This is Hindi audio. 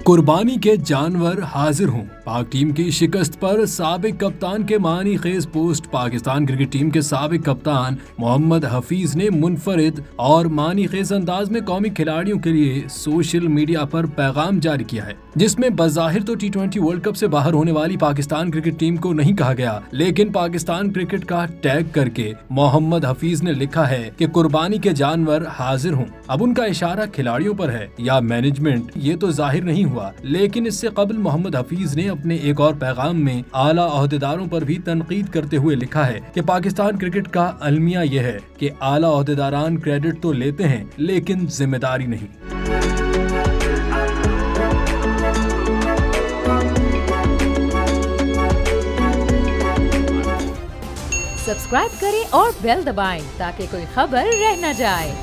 कुर्बानी के जानवर हाजिर हों। पाक टीम की शिकस्त पर साबिक कप्तान के मानी खेज पोस्ट। पाकिस्तान क्रिकेट टीम के साबिक कप्तान मोहम्मद हफीज ने मुनफरिद और मानी खेज अंदाज में कौमी खिलाड़ियों के लिए सोशल मीडिया पर पैगाम जारी किया है, जिसमें बज़ाहिर तो T20 वर्ल्ड कप से बाहर होने वाली पाकिस्तान क्रिकेट टीम को नहीं कहा गया, लेकिन पाकिस्तान क्रिकेट का टैग करके मोहम्मद हफीज ने लिखा है कि कुर्बानी के जानवर हाजिर हों। अब उनका इशारा खिलाड़ियों पर है या मैनेजमेंट, ये तो जाहिर नहीं हुआ, लेकिन इससे कबल मोहम्मद हफीज ने अपने एक और पैगाम में आला ओहदेदारों पर भी तनकीद करते हुए लिखा है कि पाकिस्तान क्रिकेट का अलमिया यह है कि आला ओहदेदारान क्रेडिट तो लेते हैं लेकिन जिम्मेदारी नहीं। सब्सक्राइब करें और बेल दबाएं ताकि कोई खबर रह न जाए।